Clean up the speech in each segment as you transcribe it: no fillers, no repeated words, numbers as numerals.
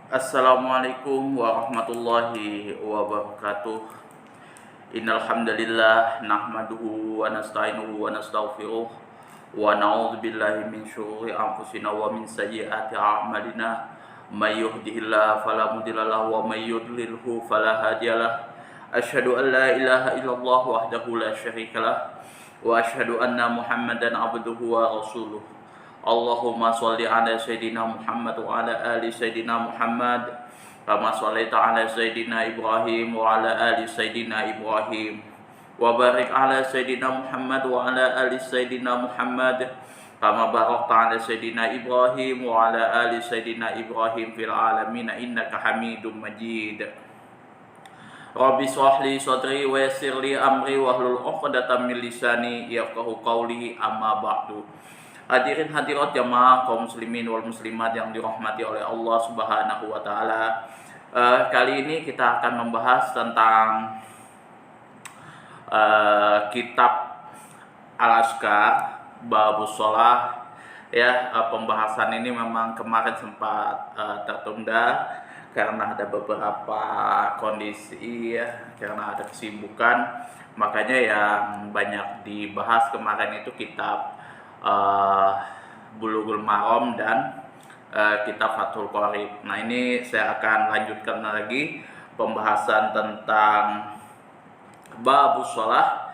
Assalamualaikum warahmatullahi wabarakatuh. Innal hamdalillah nahmaduhu wa nasta'inuhu wa nastaghfiruh wa na'udzu billahi min syururi anfusina wa min sayyiati a'malina. May yahdihillahu fala mudilla lahu wa may yudlilhu fala hadiyalah. Asyhadu an la ilaha illallah wahdahu la syarikalah wa asyhadu anna Muhammadan abduhu wa rasuluh. Allahumma sholli ala Sayyidina Muhammad wa ala ali Sayyidina Muhammad kama shallaita ala Sayyidina Ibrahim wa ala ali Sayyidina Ibrahim wa barik ala Sayyidina Muhammad wa ala ali Sayyidina Muhammad kama barakta ala Sayyidina Ibrahim wa ala ali Sayyidina Ibrahim fil alamin innaka Hamidum Majid. Rabbi shrah li sadri wa yassir li amri wahlul 'uqdatam min lisani yafqahu qawli amma ba'du. Hadirin hadirat jamaah kaum muslimin wal muslimat yang dirahmati oleh Allah Subhanahu wa taala. Kali ini kita akan membahas tentang kitab Al-Azkar Babus Shalah ya. Pembahasan ini memang kemarin sempat tertunda karena ada beberapa kondisi ya, karena ada kesibukan. Makanya yang banyak dibahas kemarin itu kitab Bulughul Maram dan kitab Fathul Qorib. Nah, ini saya akan lanjutkan lagi pembahasan tentang Babus Shalah,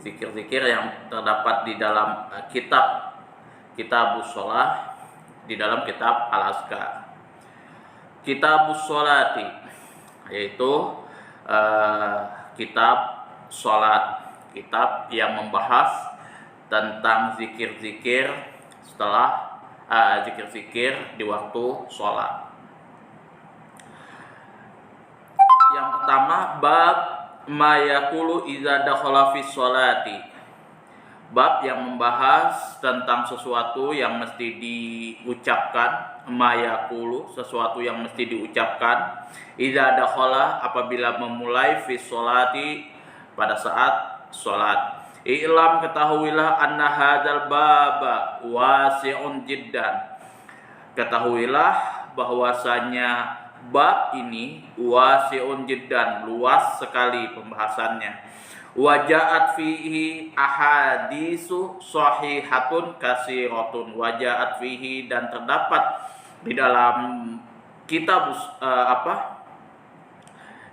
zikir-zikir yang terdapat di dalam Kitabus Shalah, di dalam kitab Al-Azkar. Kitabus Sholati yaitu kitab sholat, kitab yang membahas tentang zikir-zikir setelah zikir-zikir di waktu sholat. Yang pertama, bab ma yaqulu idza dakhala fi sholati. Bab yang membahas tentang sesuatu yang mesti diucapkan, ma yaqulu, sesuatu yang mesti diucapkan, idza dakhala, apabila memulai fi sholati, pada saat sholat. I'lam, ketahuilah, anna hadzal baba wasi'un jiddan. Ketahuilah bahwasanya bab ini wasi'un jiddan, luas sekali pembahasannya. Waja'at fihi ahadisu sahihatun katsiratun. Waja'at fihi, dan terdapat di dalam kitab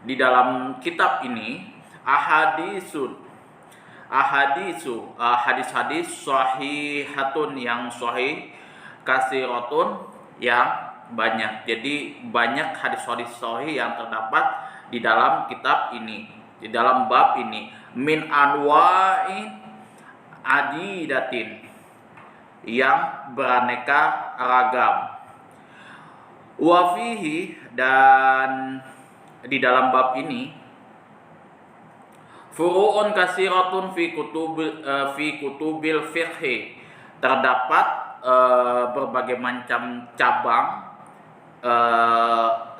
di dalam kitab ini hadis-hadis sahihatun, yang sahih, katsiratun, yang banyak. Jadi banyak hadis-hadis sahih yang terdapat di dalam kitab ini, di dalam bab ini, min anwa'i adidatin, yang beraneka ragam. Wa fihi, dan di dalam bab ini, furu'un katsiratun fi kutubil fiqhi, terdapat berbagai macam cabang,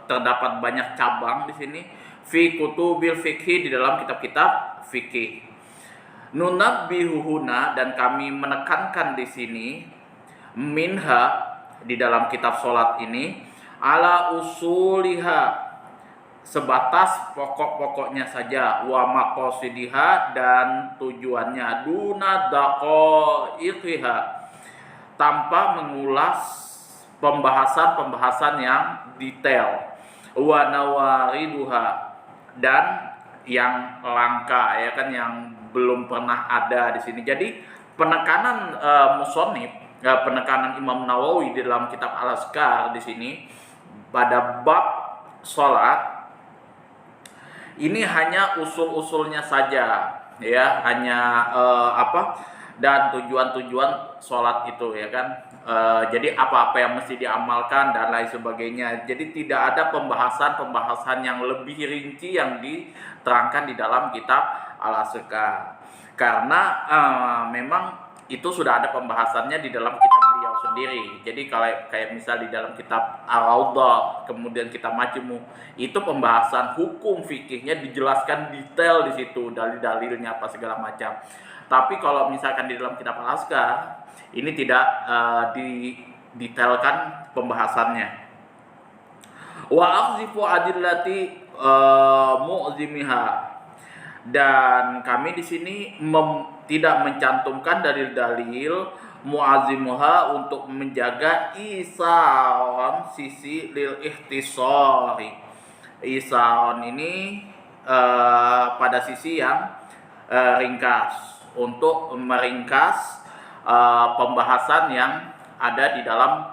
terdapat banyak cabang di sini, fi kutubil fiqhi, di dalam kitab-kitab fikih. Nunabbihuhuna, dan kami menekankan di sini, minha, di dalam kitab sholat ini, ala usuliha, sebatas pokok-pokoknya saja, wa maqasidiha, dan tujuannya, duna daqaiqiha, tanpa mengulas pembahasan-pembahasan yang detail, wa nawariduha, dan yang langka, ya kan, yang belum pernah ada di sini. Jadi penekanan musannif, penekanan Imam Nawawi di dalam kitab Al-Azkar di sini pada bab sholat ini hanya usul-usulnya saja, ya, hanya dan tujuan-tujuan sholat itu, ya kan. Jadi apa-apa yang mesti diamalkan dan lain sebagainya. Jadi tidak ada pembahasan yang lebih rinci yang diterangkan di dalam kitab Al-Azkar, karena memang itu sudah ada pembahasannya di dalam kitab beliau sendiri. Jadi kayak misal di dalam kitab Ar-Raudhah, kemudian kitab Majmu', itu pembahasan hukum fikihnya dijelaskan detail di situ, dalil-dalilnya apa segala macam. Tapi kalau misalkan di dalam kitab Al-Azkar, ini tidak didetailkan pembahasannya. Wa akhzifu adillati mu'zimiha, dan kami di sini tidak mencantumkan dalil-dalil mu'azimuha untuk menjaga isaron sisi lil ikhtisari. Isaron ini pada sisi yang ringkas, untuk meringkas pembahasan yang ada di dalam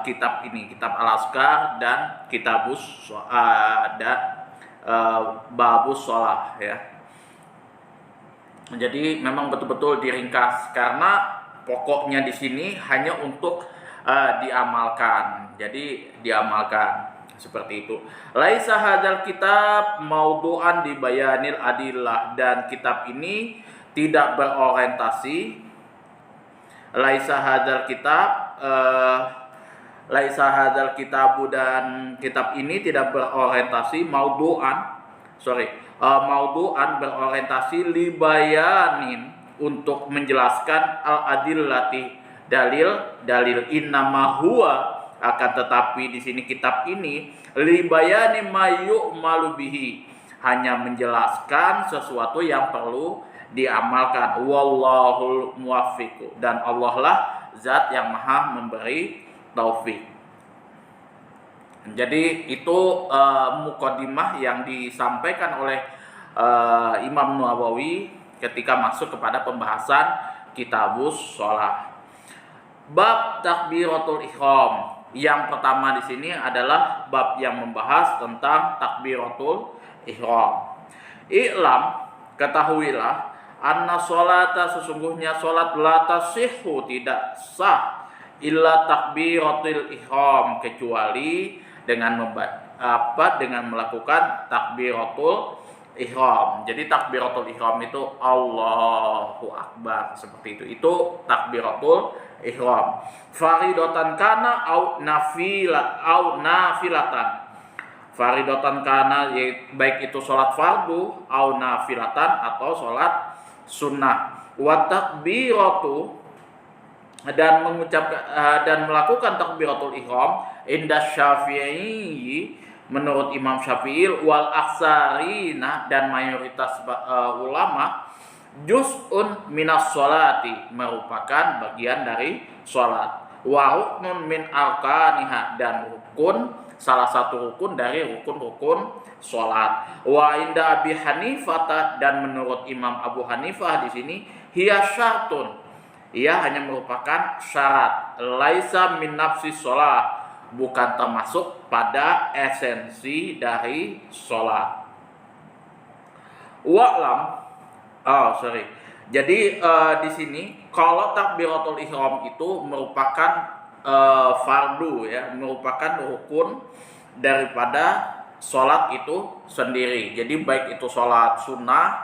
kitab ini, kitab Al-Azkar dan kitabus babus sholah ya. Jadi memang betul-betul diringkas karena pokoknya di sini hanya untuk diamalkan. Jadi diamalkan seperti itu. Laisa hadzal kitab maudu'an di bayanil adillah, dan kitab ini tidak berorientasi. Laisa hadzal kitab Laisa hadzal kitabu, dan kitab ini tidak berorientasi maudu'an berorientasi libayanin, untuk menjelaskan al-adillati, dalil innama huwa, akan tetapi di sini kitab ini libayani mayyu'malu bihi, hanya menjelaskan sesuatu yang perlu diamalkan. Wallahul muwaffiq, dan Allah lah zat yang maha memberi taufik. Jadi itu mukadimah yang disampaikan oleh Imam Nawawi ketika masuk kepada pembahasan kitabus shalah. Bab takbiratul ihram. Yang pertama di sini adalah bab yang membahas tentang takbiratul ihram. I'lam, ketahuilah, anna sholata, sesungguhnya sholat la tasihhu, tidak sah, illa takbiratul ihram, kecuali dengan dengan melakukan takbiratul ihram. Jadi takbiratul ihram itu Allahu Akbar, seperti itu. Itu takbiratul ihram. Faridatan kana au nafilatan. Faridatan kana, baik itu sholat fardu au nafilatan, atau sholat sunnah. Wa takbiratu, dan mengucapkan dan melakukan takbiratul ihram inda Syafi'i, menurut Imam Syafi'i, wal aksarina, dan mayoritas ulama, juz'un minas sholati, merupakan bagian dari sholat. Wa ruknun min arkaniha, dan rukun, salah satu rukun dari rukun-rukun sholat. Wa inda Abi Hanifah, dan menurut Imam Abu Hanifah di sini hiya syartun, ia hanya merupakan syarat. Laisa min nafsi sholat, bukan termasuk pada esensi dari sholat. Jadi di sini kalau takbiratul ihram itu merupakan fardu ya, merupakan rukun daripada sholat itu sendiri. Jadi baik itu sholat sunnah,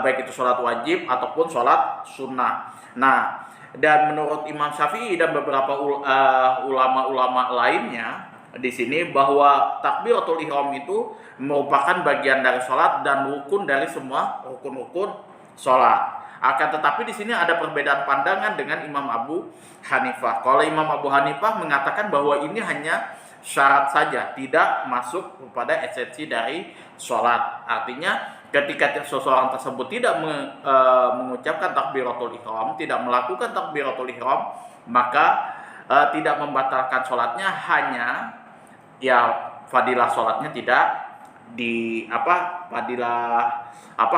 baik itu sholat wajib ataupun sholat sunnah. Nah, dan menurut Imam Syafi'i dan beberapa ulama-ulama lainnya di sini, bahwa takbiratul ihram itu merupakan bagian dari sholat dan rukun dari semua rukun-rukun sholat. Akan tetapi di sini ada perbedaan pandangan dengan Imam Abu Hanifah. Kalau Imam Abu Hanifah mengatakan bahwa ini hanya syarat saja, tidak masuk kepada esensi dari sholat. Artinya ketika seseorang tersebut tidak mengucapkan takbiratul ihram, tidak melakukan takbiratul ihram, maka tidak membatalkan sholatnya, hanya ya fadilah sholatnya tidak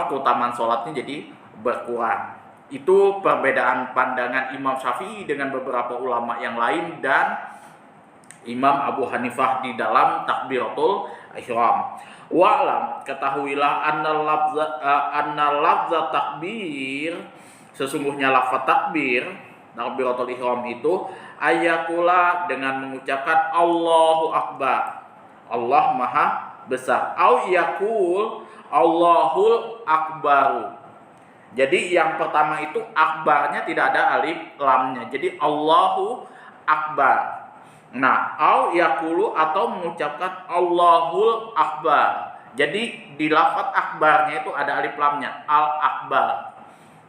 keutamaan sholatnya jadi berkurang. Itu perbedaan pandangan Imam Syafi'i dengan beberapa ulama yang lain dan Imam Abu Hanifah di dalam takbiratul ihram. Wa'lam, ketahuilah anna lafza takbir, sesungguhnya lafaz takbir takbiratul ihram itu ayakula, dengan mengucapkan Allahu Akbar, Allah Maha Besar, au yakul Allahul Akbaru. Jadi yang pertama itu akbarnya tidak ada alif lamnya, jadi Allahu Akbar. Nah, au yakulu, atau mengucapkan Allahul Akbar. Jadi di lafaz akbarnya itu ada alif lamnya, al akbar.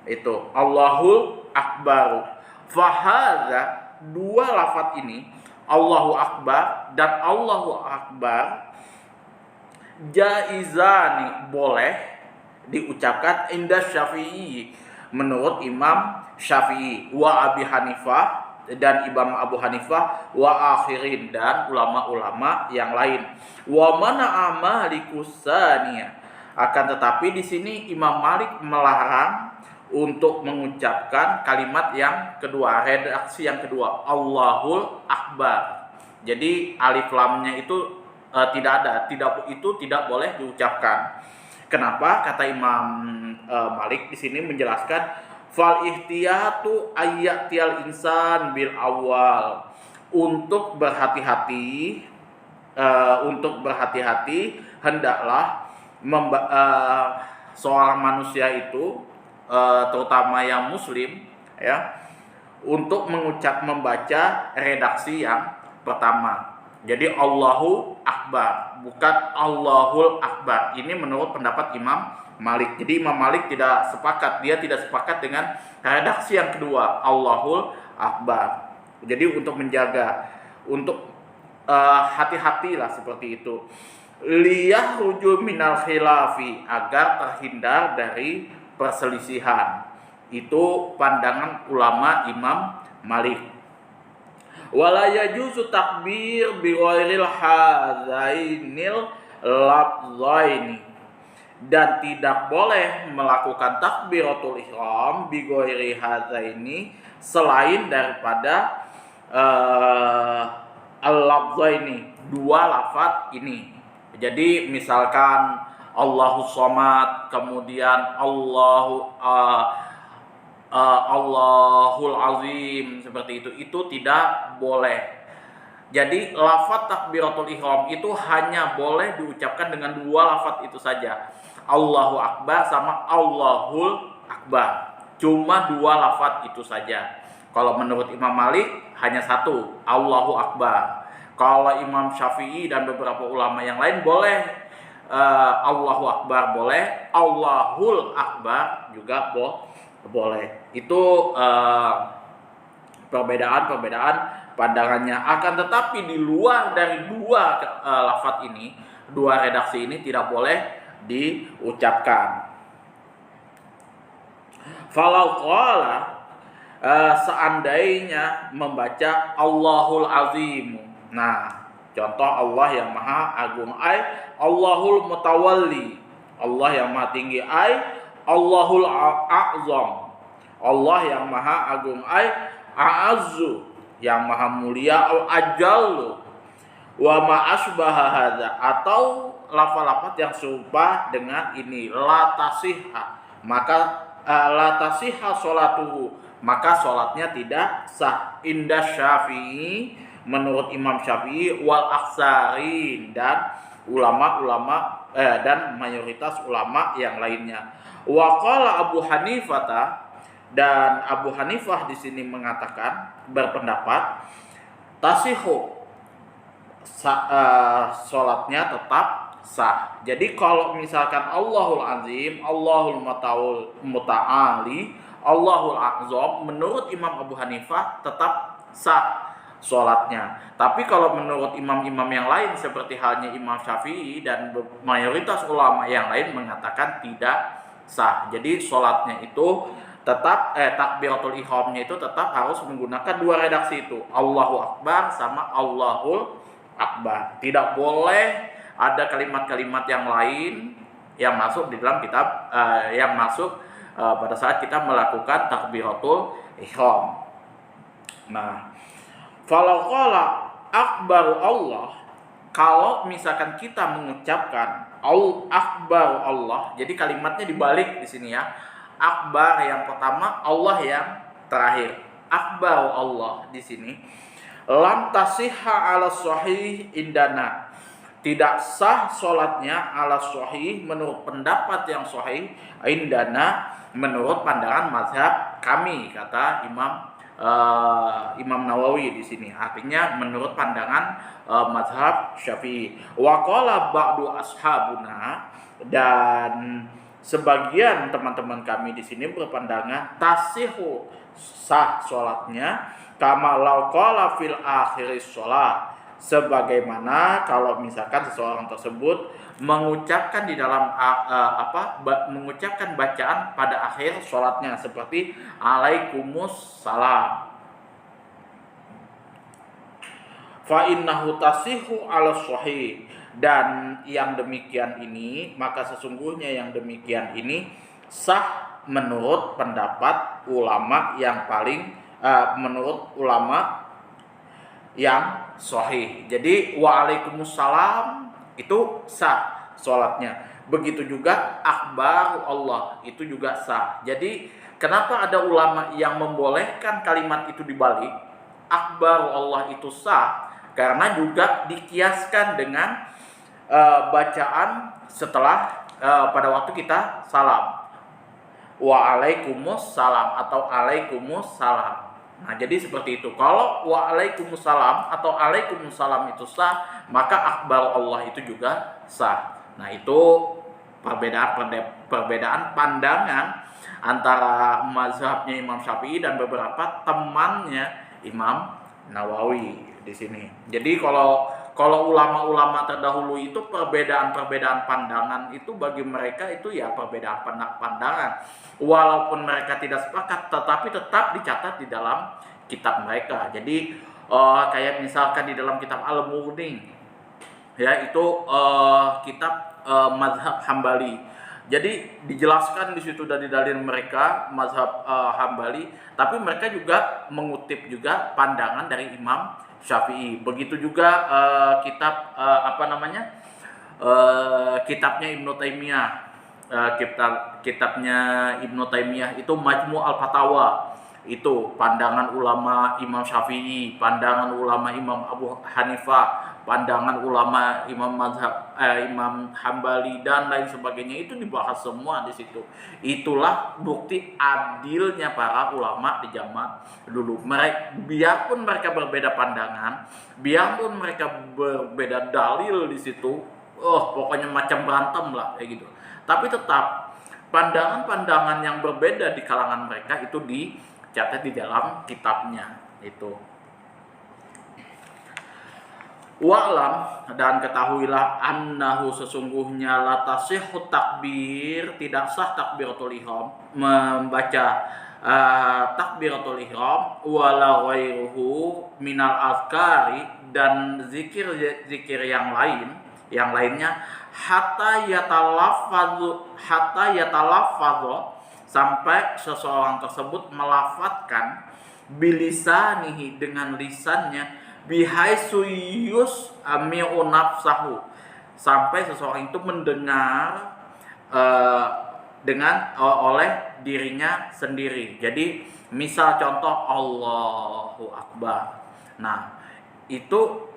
Itu Allahul Akbar. Fahadza, dua lafaz ini, Allahu Akbar dan Allahu Akbar jaizani boleh diucapkan inda Syafi'i menurut Imam Syafi'i wa Abi Hanifah dan Imam Abu Hanifah wa akhirin dan ulama-ulama yang lain. Wa mana amalikusania, akan tetapi di sini Imam Malik melarang untuk mengucapkan kalimat yang kedua, redaksi yang kedua, Allahul Akbar. Jadi alif lamnya itu tidak ada, tidak boleh diucapkan. Kenapa? Kata Imam Malik di sini menjelaskan fal ihtiyatu ayyatil insan bil awal. Untuk berhati-hati hendaklah seorang manusia itu terutama yang muslim ya untuk membaca redaksi yang pertama. Jadi Allahu Akbar, bukan Allahul Akbar. Ini menurut pendapat Imam Malik. Jadi Imam Malik tidak sepakat dengan redaksi yang kedua, Allahul Akbar. Jadi untuk menjaga, untuk hati-hatilah seperti itu. Liyahruju minal khilafi, agar terhindar dari perselisihan. Itu pandangan ulama Imam Malik. Wala yajuzu takbir bi ghairil hadzainil lafzaini, dan tidak boleh melakukan takbiratul ihram bi ghairi hadzaini selain daripada al-lafzaini, dua lafaz ini. Jadi misalkan Allahus Somad, kemudian Allahul Azim, seperti itu tidak boleh. Jadi lafaz takbiratul ihram itu hanya boleh diucapkan dengan dua lafaz itu saja, Allahu Akbar sama Allahul Akbar. Cuma dua lafaz itu saja. Kalau menurut Imam Malik hanya satu, Allahu Akbar. Kalau Imam Syafi'i dan beberapa ulama yang lain boleh Allahu Akbar boleh, Allahul Akbar juga boleh. Itu perbedaan pandangannya. Akan tetapi di luar dari dua lafaz ini, dua redaksi ini tidak boleh diucapkan. Falau qala, seandainya membaca Allahul Azim. Nah, contoh Allah yang Maha Agung ay Allahul Mutawalli, Allah yang Maha Tinggi ay Allahul A'zam, Allah yang Maha Agung ay A'azzu, yang Maha Mulia, Al-Ajallu, wa ma asbaha hadza, atau lafaz-lafaz yang serupa dengan ini, la tasihha, maka la tasihha sholatuhu, maka sholatnya tidak sah, inda Syafi'i, menurut Imam Syafi'i, wal aksarin, dan ulama-ulama dan mayoritas ulama yang lainnya. Wa qala Abu Hanifah, dan Abu Hanifah di sini mengatakan, berpendapat tasihu, sholatnya tetap sah. Jadi kalau misalkan Allahul Azim, Allahul Muta'ali, Allahul A'zam, menurut Imam Abu Hanifah tetap sah sholatnya. Tapi kalau menurut imam-imam yang lain seperti halnya Imam Syafi'i dan mayoritas ulama yang lain mengatakan tidak sah. Jadi sholatnya itu tetap takbiratul ihramnya itu tetap harus menggunakan dua redaksi itu, Allahu Akbar sama Allahul Akbar. Tidak boleh ada kalimat-kalimat yang lain yang masuk di dalam kitab yang masuk pada saat kita melakukan takbiratul ihram. Nah, falau qala akbar Allah, kalau misalkan kita mengucapkan akbar Allah, jadi kalimatnya dibalik di sini ya. Akbar yang pertama, Allah yang terakhir. Akbar Allah di sini. Lam tasihha ala sahih indana. Tidak sah sholatnya ala sahih menurut pendapat yang sahih indana, menurut pandangan mazhab kami, kata Imam Nawawi di sini. Artinya menurut pandangan mazhab Syafi'i. Wa qala ba'du ashabuna, dan sebagian teman-teman kami di sini berpandangan tasihu, sah sholatnya. kama law qala fil akhiris shalah, sebagaimana kalau misalkan seseorang tersebut mengucapkan di dalam mengucapkan bacaan pada akhir sholatnya seperti alaikumus salam. Fa innahu tasihu ala sahih, dan yang demikian ini, maka sesungguhnya yang demikian ini sah menurut pendapat ulama yang menurut ulama yang sahih. Jadi waalaikumsalam itu sah sholatnya. Begitu juga akhbar Allah itu juga sah. Jadi kenapa ada ulama yang membolehkan kalimat itu dibalik, akhbar Allah itu sah, karena juga dikiaskan dengan bacaan setelah pada waktu kita salam, waalaikumsalam atau alaikumussalam. Nah, jadi seperti itu. Kalau waalaikumsalam atau alaikumussalam itu sah, maka akhbar Allah itu juga sah. Nah, itu perbedaan pandangan antara mazhabnya Imam Syafi'i dan beberapa temannya Imam Nawawi di sini. Jadi kalau ulama-ulama terdahulu itu perbedaan pandangan itu bagi mereka itu ya perbedaan pandangan. Walaupun mereka tidak sepakat, tetapi tetap dicatat di dalam kitab mereka. Jadi kayak misalkan di dalam kitab Al-Mughni, ya itu kitab mazhab Hambali. Jadi dijelaskan di situ dari dalil mereka mazhab Hambali, tapi mereka juga mengutip juga pandangan dari Imam Syafi'i. Begitu juga kitab kitabnya Ibnu Taimiyah. Kitabnya Ibnu Taimiyah itu Majmu' al-Fatawa. Itu pandangan ulama Imam Syafi'i, pandangan ulama Imam Abu Hanifah, pandangan ulama Imam Hambali dan lain sebagainya, itu dibahas semua di situ. Itulah bukti adilnya para ulama di zaman dulu. Biarpun mereka berbeda pandangan, biarpun mereka berbeda dalil di situ, pokoknya macam berantem lah kayak gitu. Tapi tetap pandangan-pandangan yang berbeda di kalangan mereka itu dicatat di dalam kitabnya itu. Wa'lam, dan ketahuilah annahu sesungguhnya la tasihhu takbir, tidak sah takbiratul ihram, membaca takbiratul ihram wala ghairuhu minal azkari, dan zikir yang lainnya hatta yatalaffadhu sampai seseorang tersebut melafadzkan bilisanihi dengan lisannya, bihaitsu yusmi'u nafsahu, sampai seseorang itu mendengar oleh dirinya sendiri. Jadi misal contoh Allahu Akbar. Nah, itu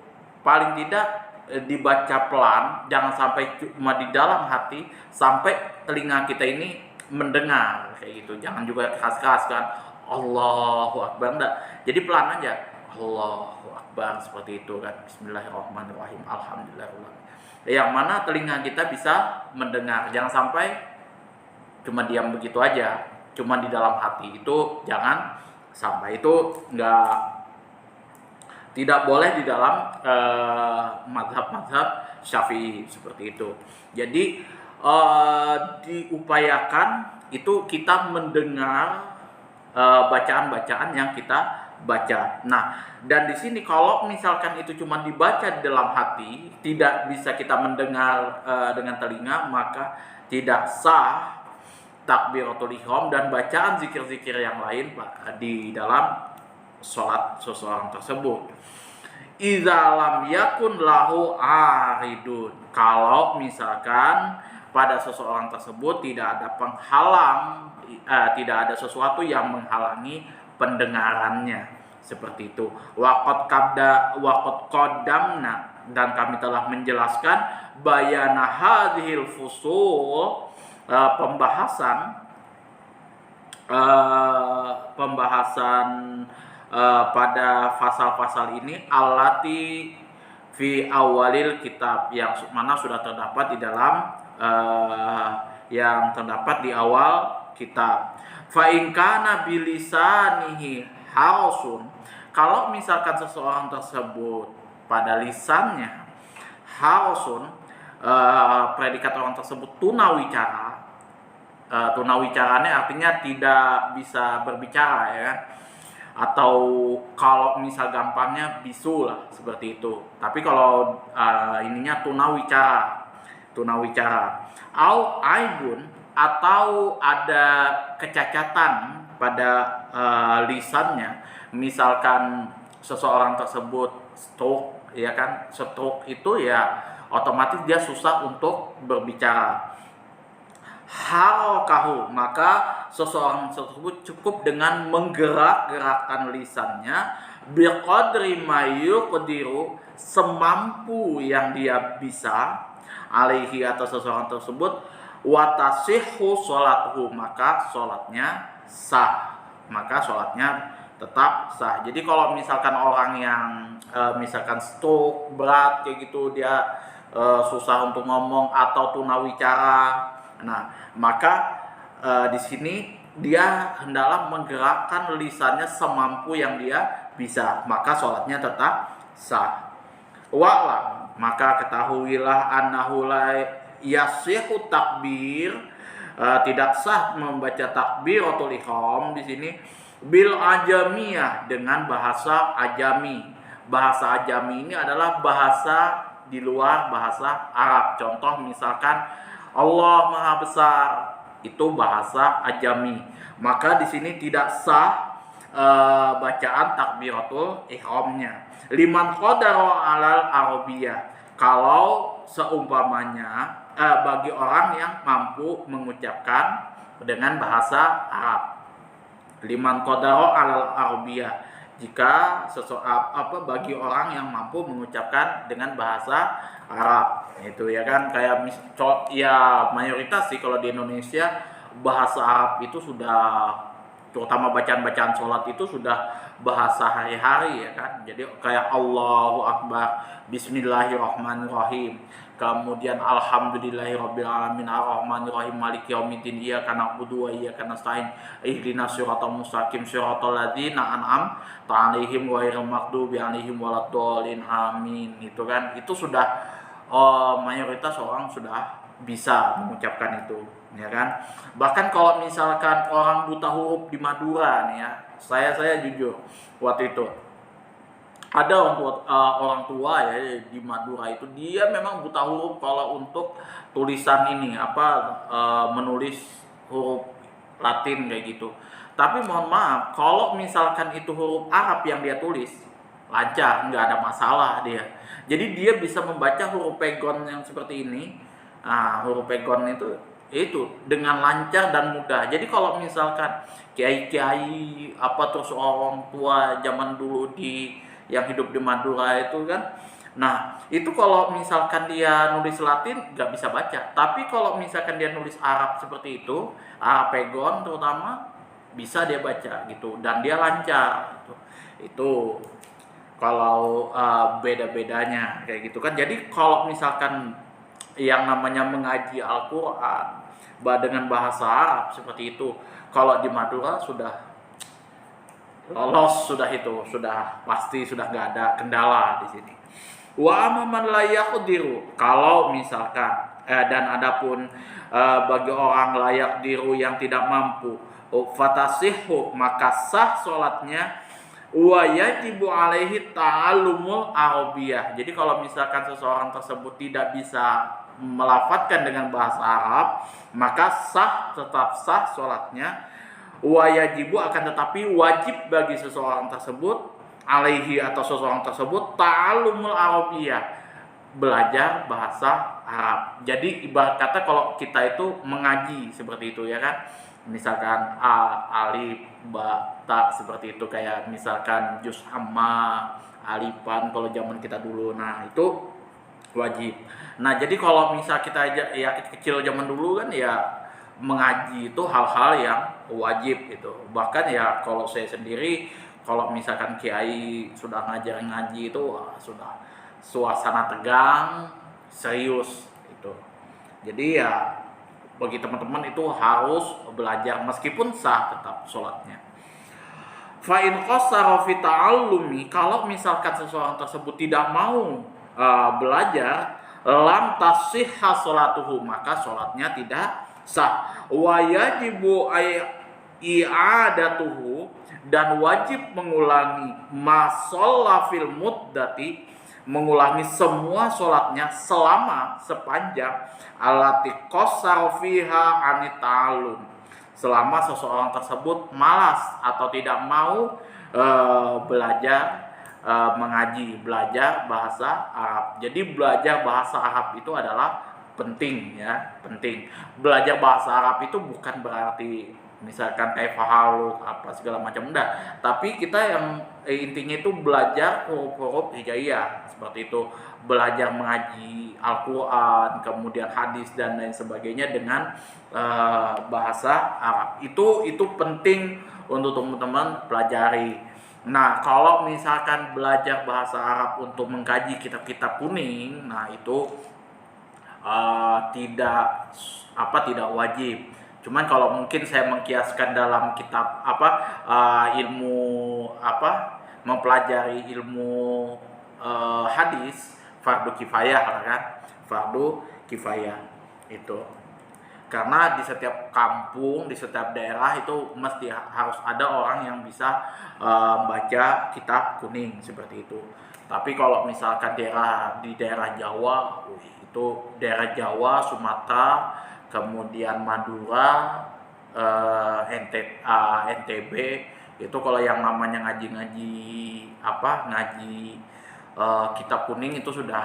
paling tidak dibaca pelan, jangan sampai cuma di dalam hati, sampai telinga kita ini mendengar kayak gitu. Jangan juga keras-keras kan, Allahu Akbar, enggak. Jadi pelan aja, Allahu Akbar, seperti itu kan. Bismillahirrahmanirrahim, alhamdulillah. Yang mana telinga kita bisa mendengar. Jangan sampai cuma diam begitu aja, cuma di dalam hati. Itu jangan sampai, itu tidak boleh di dalam mazhab Syafi'i seperti itu. Jadi diupayakan itu kita mendengar bacaan-bacaan yang kita baca. Nah, dan di sini kalau misalkan itu cuma dibaca di dalam hati, tidak bisa kita mendengar dengan telinga, maka tidak sah takbiratul ihram dan bacaan zikir-zikir yang lain di dalam sholat seseorang tersebut. Idza lam yakun lahu aridun, kalau misalkan pada seseorang tersebut tidak ada penghalang, tidak ada sesuatu yang menghalangi pendengarannya, seperti itu. Waqad qaddamna, dan kami telah menjelaskan bayana hadhil fusul, pembahasan pada pasal-pasal ini, allati fi awalil kitab, yang mana sudah terdapat di dalam yang terdapat di awal kitab. Fa in kana bilisanihi hausun, kalau misalkan seseorang tersebut pada lisannya harsun, predikat orang tersebut tunawicara. Tunawicaranya artinya tidak bisa berbicara, ya kan? Atau kalau misal gampangnya bisu lah, seperti itu. Tapi kalau ininya tunawicara. Au aibun, atau ada kecacatan pada lisannya. Misalkan seseorang tersebut stroke, ya kan? Stroke itu ya otomatis dia susah untuk berbicara. Harakahu, maka seseorang tersebut cukup dengan menggerak-gerakkan lisannya biqadri mayuqdiru, semampu yang dia bisa, alaihi, atas seseorang tersebut, watasihhu sholatuhu, maka sholatnya sah, maka sholatnya tetap sah. Jadi kalau misalkan orang yang misalkan stroke berat kayak gitu, dia susah untuk ngomong atau tunawicara, nah maka di sini dia hendaklah menggerakkan lisannya semampu yang dia bisa, maka sholatnya tetap sah. Wa'lam, maka ketahuilah annahu la yasihu takbir, tidak sah membaca takbiratul ihram di sini bil ajamiyah, dengan bahasa ajami. Bahasa ajami ini adalah bahasa di luar bahasa Arab. Contoh misalkan Allah Maha Besar, itu bahasa ajami. Maka di sini tidak sah bacaan takbiratul ihramnya. Liman qadara alal arabiyah, kalau seumpamanya bagi orang yang mampu mengucapkan dengan bahasa Arab. Liman qadara alal arabiyah, jika bagi orang yang mampu mengucapkan dengan bahasa Arab, itu ya kan, kayak ya mayoritas sih kalau di Indonesia bahasa Arab itu sudah, terutama bacaan-bacaan sholat itu sudah bahasa hari-hari, ya kan. Jadi kayak Allahu Akbar, Bismillahirrahmanirrahim, kemudian Alhamdulillahirabbil alamin, Arrahmanirrahim, Maliki yaumiddin, iyyaka na'budu wa iyyaka nasta'in, ihdinas siratal mustaqim, siratal ladzina an'amta 'alaihim ghairil maghdubi 'alaihim waladdallin, amin. Itu kan, itu sudah mayoritas orang sudah bisa mengucapkan itu, ya kan. Bahkan kalau misalkan orang buta huruf di Madura nih ya, saya jujur waktu itu ada orang tua ya di Madura itu, dia memang buta huruf kalau untuk tulisan ini menulis huruf Latin kayak gitu. Tapi mohon maaf, kalau misalkan itu huruf Arab yang dia tulis, lancar, nggak ada masalah dia. Jadi dia bisa membaca huruf pegon yang seperti ini. Nah, huruf pegon itu dengan lancar dan mudah. Jadi kalau misalkan kiai-kiai terus orang tua zaman dulu yang hidup di Madura itu kan, nah itu kalau misalkan dia nulis Latin nggak bisa baca. Tapi kalau misalkan dia nulis Arab seperti itu, Arab pegon terutama, bisa dia baca gitu, dan dia lancar gitu. Itu kalau beda-bedanya kayak gitu kan. Jadi kalau misalkan yang namanya mengaji Al-Quran dengan bahasa Arab seperti itu, kalau di Madura sudah lolos, sudah pasti, sudah nggak ada kendala di sini. Wa amman la yaqdiru, kalau misalkan dan adapun bagi orang layak diru yang tidak mampu, fatasihhu, maka sah sholatnya, wa yajibu alaihi ta'allumul arabiyah. Jadi kalau misalkan seseorang tersebut tidak bisa melafadzkan dengan bahasa Arab, maka tetap sah sholatnya. Wa yajibu, akan tetapi wajib bagi seseorang tersebut, alaihi, atau seseorang tersebut, ta'allumul arabiyah, belajar bahasa Arab. Jadi ibarat kata kalau kita itu mengaji seperti itu, ya kan. Misalkan alif, ba, ta, seperti itu, kayak misalkan juz amma, alifan kalau zaman kita dulu. Nah, itu wajib. Nah, jadi kalau misal kita kecil zaman dulu kan ya, mengaji itu hal-hal yang wajib gitu. Bahkan ya kalau saya sendiri, kalau misalkan kiai sudah ngajarin ngaji itu sudah suasana tegang, serius itu. Jadi ya bagi teman-teman itu harus belajar, meskipun sah tetap sholatnya. Fa in qassara fi ta'allumi, kalau misalkan seseorang tersebut tidak mau belajar, lam tasihha sholatuhu, maka sholatnya tidak sah. Wa yajibu i'adatuhu, dan wajib mengulangi masolla fil muddati, mengulangi semua sholatnya selama sepanjang alati qassara fiha anit ta'allum, selama seseorang tersebut malas atau tidak mau belajar mengaji, belajar bahasa Arab. Jadi belajar bahasa Arab itu adalah penting ya, penting. Belajar bahasa Arab itu bukan berarti misalkan kayak fahaluk apa segala macam, enggak. Tapi kita yang intinya itu belajar huruf-huruf hijaiyah seperti itu, belajar mengaji Al-Qur'an, kemudian hadis dan lain sebagainya dengan bahasa Arab. Itu penting untuk teman-teman pelajari. Nah, kalau misalkan belajar bahasa Arab untuk mengkaji kitab-kitab kuning, nah itu tidak wajib. Cuman kalau mungkin saya mengkiaskan dalam kitab ilmu mempelajari ilmu hadis, fardu kifayah kan, fardu kifayah itu. Karena di setiap kampung, di setiap daerah itu mesti harus ada orang yang bisa baca kitab kuning seperti itu. Tapi kalau misalkan di daerah Jawa, itu daerah Jawa, Sumatera, kemudian Madura, NTB, itu kalau yang namanya ngaji kitab kuning itu sudah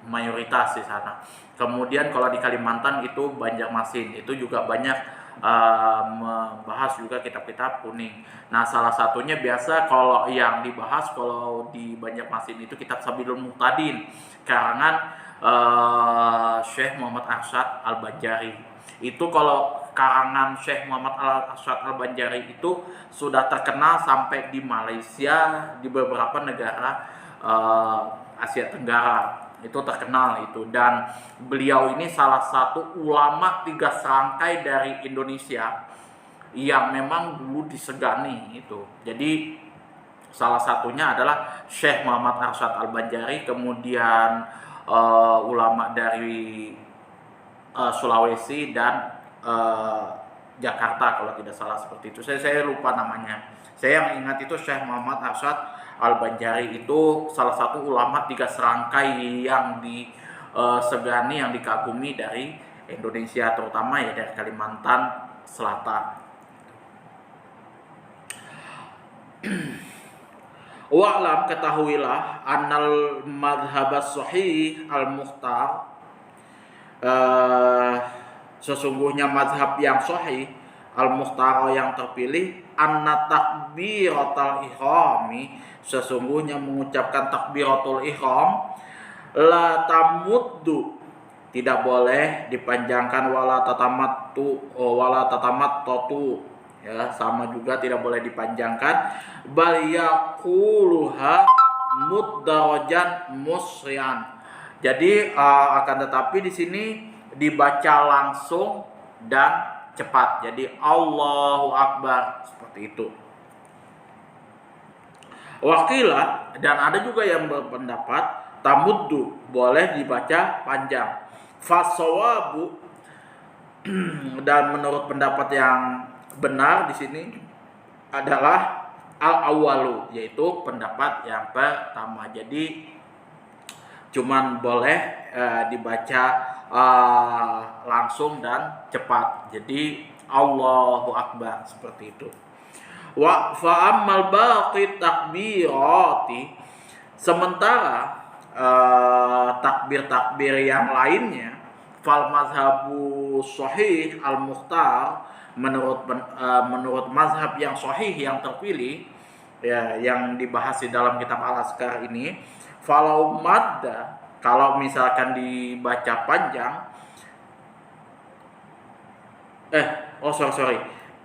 mayoritas di sana. Kemudian kalau di Kalimantan itu Banjarmasin, itu juga banyak membahas juga kitab-kitab kuning. Nah, salah satunya biasa kalau yang dibahas kalau di Banjarmasin itu kitab Sabilul Muhtadin karangan Syekh Muhammad Arsyad Al-Banjari. Itu kalau karangan Syekh Muhammad Arsyad Al-Banjari itu sudah terkenal sampai di Malaysia, di beberapa negara Asia Tenggara. Itu terkenal itu, dan beliau ini salah satu ulama 3 serangkai dari Indonesia yang memang dulu disegani itu. Jadi salah satunya adalah Syekh Muhammad Arsyad Al-Banjari, kemudian ulama dari Sulawesi dan Jakarta kalau tidak salah seperti itu. Saya lupa namanya. Saya yang ingat itu Syekh Muhammad Arsyad Al-Banjari itu salah satu ulama 3 serangkai yang disegani, yang dikagumi dari Indonesia, terutama ya dari Kalimantan Selatan. Wa'lam, ketahuilah, annal madhabas sahih al-mukhtar, sesungguhnya madhab yang sahih al-mukhtar yang terpilih, anna takbiratul ihrami, sesungguhnya mengucapkan takbiratul ihram, la tamuddu, tidak boleh dipanjangkan, wala tatamattu, ya sama juga tidak boleh dipanjangkan, bal yaquluha muddarajan musyan. Jadi akan tetapi di sini dibaca langsung dan cepat. Jadi Allahu Akbar seperti itu. Wakilah, dan ada juga yang berpendapat tamuddu, boleh dibaca panjang. Fasawabu, dan menurut pendapat yang benar di sini adalah al-awwalu, yaitu pendapat yang pertama. Jadi cuman boleh dibaca langsung dan cepat. Jadi Allahu Akbar seperti itu. Wa fa'ammal baqi takbirati, sementara takbir-takbir yang lainnya, fal mazhabu sahih al-mukhtar, menurut mazhab yang sahih yang terpilih ya, yang dibahas di dalam kitab Al-Azkar ini, falau madda, kalau misalkan dibaca panjang,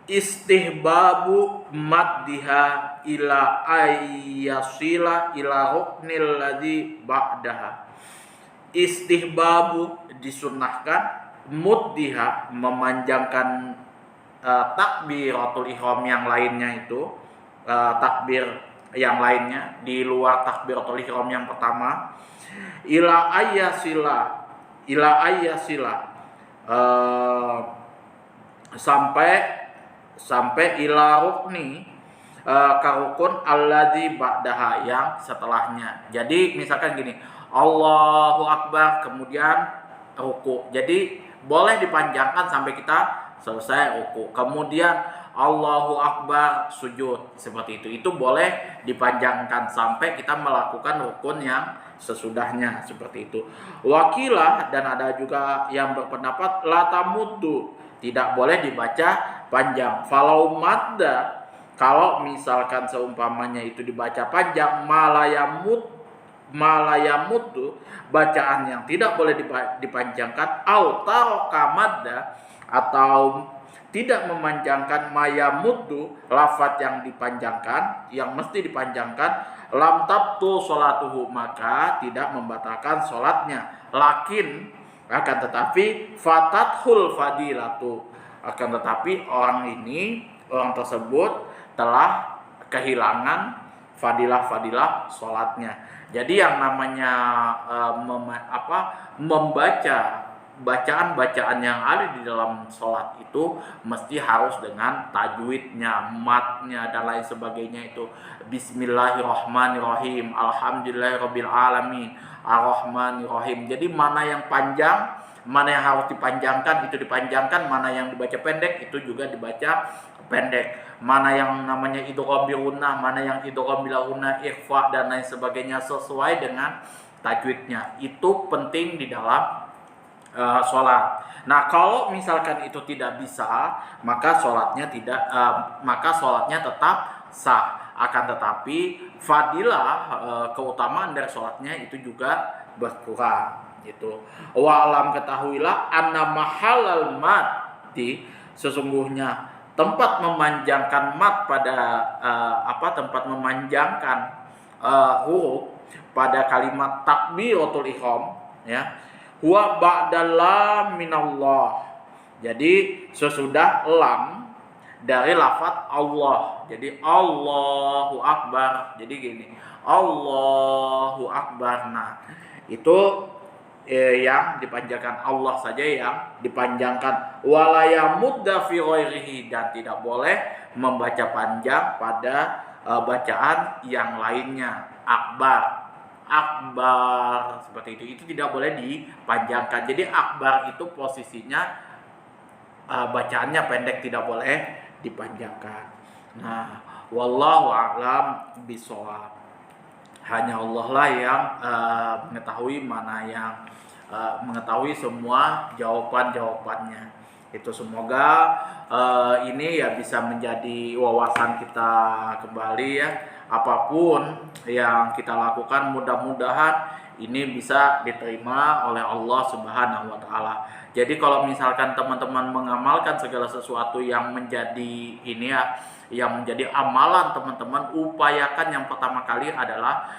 istihbabu maddiha ila ayyasila ila ruknil ladzi ba'daha. Istihbabu, disunnahkan, memanjangkan takbiratul ihram yang lainnya itu, takbir yang lainnya di luar takbiratul ihram yang pertama. Ila ayyasila sampai ila rukni karukun alladzi ba'daha yang setelahnya. Jadi misalkan gini, Allahu Akbar kemudian ruku. Jadi boleh dipanjangkan sampai kita selesai ruku. Kemudian Allahu Akbar sujud seperti itu. Itu boleh dipanjangkan sampai kita melakukan rukun yang sesudahnya seperti itu. Wakilah dan ada juga yang berpendapat la tamuddu, tidak boleh dibaca panjang. Falau madda, kalau misalkan seumpamanya itu dibaca panjang, malayamuddu, bacaan yang tidak boleh dipanjangkan, tarokamadda, atau tidak memanjangkan mayamuddu, lafaz yang dipanjangkan, yang mesti dipanjangkan, lam tabtu sholatuhu, maka tidak membatalkan sholatnya. Lakin akan tetapi fatathul fadilatu, akan tetapi orang tersebut telah kehilangan fadilah sholatnya. Jadi yang namanya membaca bacaan-bacaan yang ada di dalam sholat itu mesti harus dengan tajwidnya, matnya dan lain sebagainya. Itu Bismillahirrahmanirrahim, Alhamdulillahirabbil alamin, Ar-Rahmanirrahim. Jadi mana yang panjang, mana yang harus dipanjangkan itu dipanjangkan, mana yang dibaca pendek itu juga dibaca pendek. Mana yang namanya idgham bi gunnah, mana yang idgham bila gunnah, ikhfa dan lain sebagainya sesuai dengan tajwidnya. Itu penting di dalam sholat. Nah, kalau misalkan itu tidak bisa, maka sholatnya tetap sah. Akan tetapi fadilah keutamaan dari sholatnya itu juga berkurang. Itu. Wa alam, ketahuilah anna mahalal mati, sesungguhnya tempat memanjangkan mat pada tempat memanjangkan huruf pada kalimat takbiratul ihram, ya, huwa ba'da lam minallah. Jadi sesudah lam dari lafaz Allah. Jadi Allahu Akbar. Jadi gini, Allahu Akbar. Nah, itu yang dipanjangkan, Allah saja yang dipanjangkan. Walayamudda fi ghairihi, dan tidak boleh membaca panjang pada bacaan yang lainnya. Akbar seperti itu tidak boleh dipanjangkan. Jadi akbar itu posisinya bacaannya pendek, tidak boleh dipanjangkan. Nah, wallahu a'lam bishawab. Hanya Allah lah yang mengetahui mana yang mengetahui semua jawabannya. Itu semoga ini ya bisa menjadi wawasan kita kembali, ya. Apapun yang kita lakukan, mudah-mudahan ini bisa diterima oleh Allah Subhanahu wa taala. Jadi kalau misalkan teman-teman mengamalkan segala sesuatu yang menjadi ini, ya, yang menjadi amalan teman-teman, upayakan yang pertama kali adalah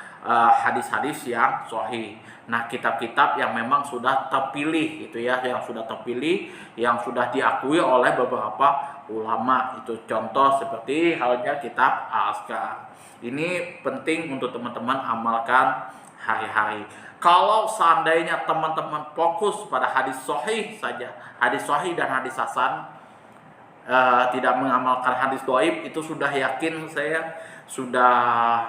hadis-hadis yang sahih. Nah, kitab-kitab yang memang sudah terpilih itu, ya, yang sudah terpilih, yang sudah diakui oleh beberapa ulama. Itu contoh seperti halnya kitab Al-Azkar. Ini penting untuk teman-teman amalkan hari-hari. Kalau seandainya teman-teman fokus pada hadis sahih saja, hadis sahih dan hadis hasan, tidak mengamalkan hadis dhaif, itu sudah yakin saya sudah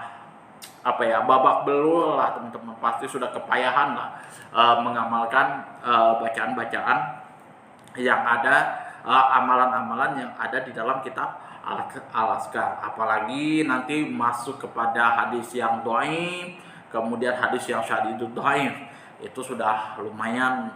babak belur lah teman-teman, pasti sudah kepayahan lah mengamalkan bacaan-bacaan yang ada, amalan-amalan yang ada di dalam kitab Al-Azkar. Apalagi nanti masuk kepada hadis yang dhaif, kemudian hadis yang syadidud dhaif, itu sudah lumayan.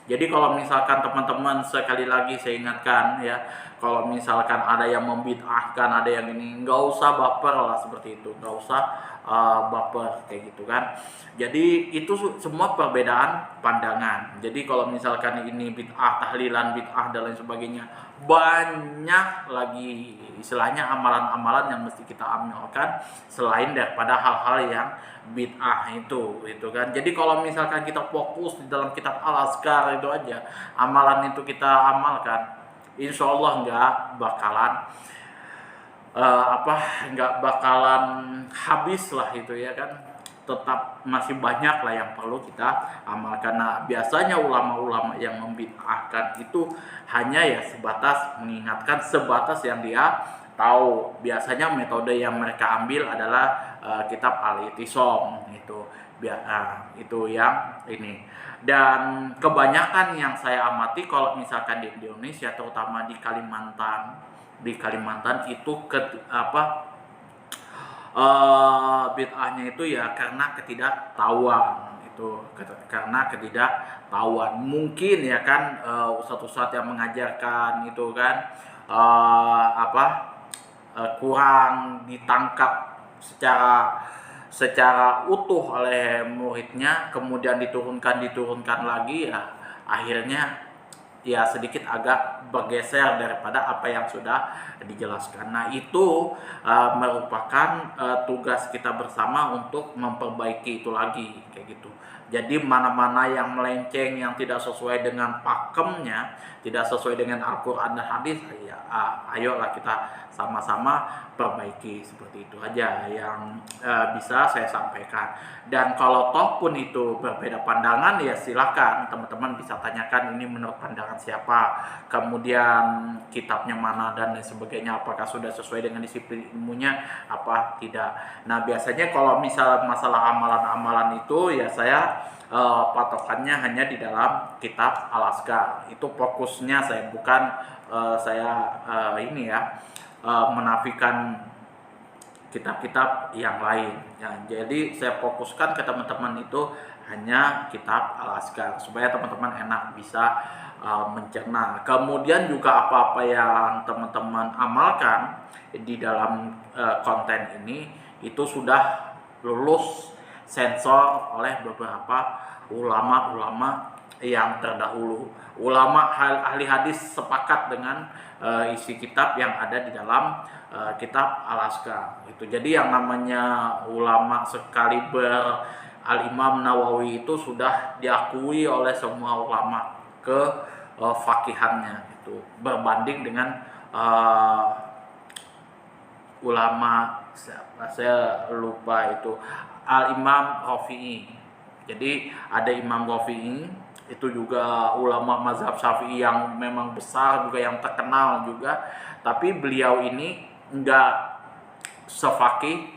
Jadi kalau misalkan teman-teman, sekali lagi saya ingatkan, ya, kalau misalkan ada yang membid'ahkan, ada yang ini, nggak usah baper lah seperti itu, nggak usah baper kayak gitu kan. Jadi itu semua perbedaan pandangan. Jadi kalau misalkan ini bid'ah, tahlilan bid'ah dan lain sebagainya, banyak lagi istilahnya amalan-amalan yang mesti kita amalkan selain daripada hal-hal yang bid'ah itu kan. Jadi kalau misalkan kita fokus di dalam kitab Al-Azkar itu aja, amalan itu kita amalkan, insya Allah nggak bakalan nggak bakalan habis lah itu ya kan, tetap masih banyak lah yang perlu kita amalkan. Nah biasanya ulama-ulama yang membid'ahkan itu hanya ya sebatas mengingatkan, sebatas yang dia tahu. Biasanya metode yang mereka ambil adalah kitab Al-I'tisam itu yang ini. Dan kebanyakan yang saya amati kalau misalkan di Indonesia, terutama di Kalimantan itu bid'ahnya itu ya karena ketidaktahuan. Karena ketidaktahuan mungkin ya kan, ustadz-ustadz yang mengajarkan itu kan kurang ditangkap secara utuh oleh muridnya, kemudian diturunkan lagi, ya akhirnya ya sedikit agak bergeser daripada apa yang sudah dijelaskan. Nah itu merupakan tugas kita bersama untuk memperbaiki itu lagi kayak gitu. Jadi mana-mana yang melenceng, yang tidak sesuai dengan pakemnya, tidak sesuai dengan Al-Quran dan hadis, ya ayolah kita sama-sama perbaiki. Seperti itu aja yang bisa saya sampaikan. Dan kalau toh pun itu berbeda pandangan, ya silakan teman-teman bisa tanyakan ini menurut pandangan siapa, kemudian kitabnya mana dan lain sebagainya, apakah sudah sesuai dengan disiplin ilmunya apa tidak. Nah biasanya kalau misalnya masalah amalan-amalan itu ya saya patokannya hanya di dalam kitab Al-Azkar. Itu fokusnya saya, bukan menafikan kitab-kitab yang lain ya. Jadi saya fokuskan ke teman-teman itu hanya kitab Al-Azkar supaya teman-teman enak bisa mencerna. Kemudian juga apa-apa yang teman-teman amalkan di dalam konten ini itu sudah lulus sensor oleh beberapa ulama-ulama yang terdahulu. Ulama ahli hadis sepakat dengan isi kitab yang ada di dalam kitab Al-Azkar itu. Jadi yang namanya ulama sekaliber Al-Imam Nawawi itu sudah diakui oleh semua ulama ke fakihannya itu, berbanding dengan ulama siapa saya lupa itu, Al-Imam Rafi'i. Jadi ada Imam Rafi'i itu juga ulama mazhab Syafi'i yang memang besar juga, yang terkenal juga, tapi beliau ini enggak sefaqih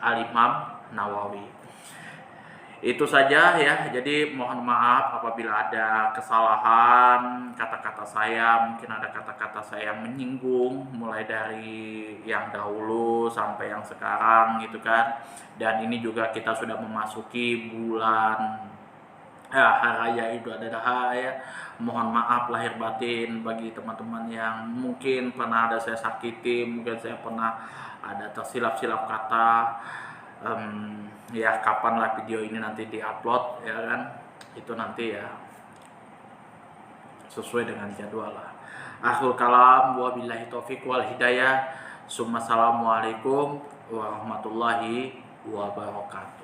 Al-Imam Nawawi. Itu saja ya. Jadi mohon maaf apabila ada kesalahan kata-kata saya, mungkin ada kata-kata saya yang menyinggung mulai dari yang dahulu sampai yang sekarang gitu kan. Dan ini juga kita sudah memasuki bulan Hari Raya Idul Adha ya. Mohon maaf lahir batin bagi teman-teman yang mungkin pernah ada saya sakiti, mungkin saya pernah ada tersilap-silap kata. Ya kapanlah video ini nanti diupload ya kan, itu nanti ya sesuai dengan jadwal lah. Akhirul kalam, wabillahi taufiq wal hidayah. Assalamualaikum warahmatullahi wabarakatuh.